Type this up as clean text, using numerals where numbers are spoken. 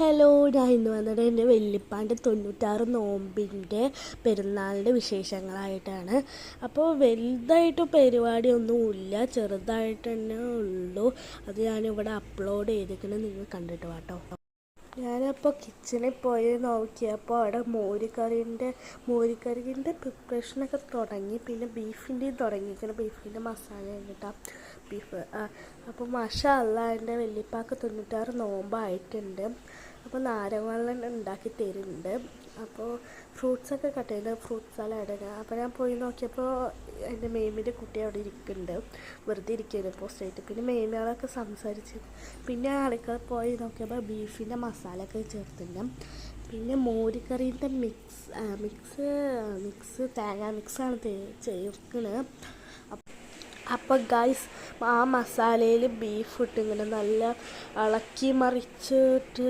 Hello, ഞാൻ ഇന്ന് വന്നത് എൻ്റെ വല്യപ്പാൻ്റെ 96 നോമ്പിൻ്റെ പെരുന്നാളിൻ്റെ വിശേഷങ്ങളായിട്ടാണ്. അപ്പോൾ വലുതായിട്ട് പരിപാടിയൊന്നുമില്ല, ചെറുതായിട്ട് തന്നെ ഉള്ളൂ. അത് ഞാനിവിടെ അപ്ലോഡ് ചെയ്തിരിക്കുന്നത് നിങ്ങൾ കണ്ടിട്ട് വാട്ടോ. ഞാനപ്പോൾ കിച്ചണിൽ പോയി നോക്കിയപ്പോൾ അവിടെ മോരുകറീൻ്റെ പ്രിപ്പറേഷനൊക്കെ തുടങ്ങി. പിന്നെ ബീഫിൻ്റെയും തുടങ്ങിയിരിക്കണം. ബീഫിൻ്റെ മസാല കേട്ടോ, ബീഫ്. അപ്പോൾ മാഷാ അല്ലാഹ്, എൻ്റെ വല്യപ്പാക്ക് 96 നോമ്പായിട്ടുണ്ട്. അപ്പോൾ നാരങ്ങ വെള്ളം ഉണ്ടാക്കി തരുന്നുണ്ട്. അപ്പോൾ ഫ്രൂട്ട്സൊക്കെ കട്ട് ചെയ്ത് ഫ്രൂട്ട് സലാഡ്. അപ്പോൾ ഞാൻ പോയി നോക്കിയപ്പോൾ എൻ്റെ മേമിൻ്റെ കുട്ടി അവിടെ ഇരിക്കുന്നുണ്ട്, വെറുതെ ഇരിക്കുകയാണ് പോസ്റ്റായിട്ട്. പിന്നെ മേമികളൊക്കെ സംസാരിച്ച് പിന്നെ അടുക്കള പോയി നോക്കിയപ്പോൾ ബീഫിൻ്റെ മസാലയൊക്കെ ചേർത്തിട്ടുണ്ട്. പിന്നെ മോരുകറീൻ്റെ മിക്സ് തേങ്ങ മിക്സാണ് ചേർക്കുന്നത്. അപ്പോൾ ഗൈസ്, ആ മസാലയിൽ ബീഫ് ഇട്ട് ഇങ്ങനെ നല്ല ഇളക്കി മറിച്ചിട്ട്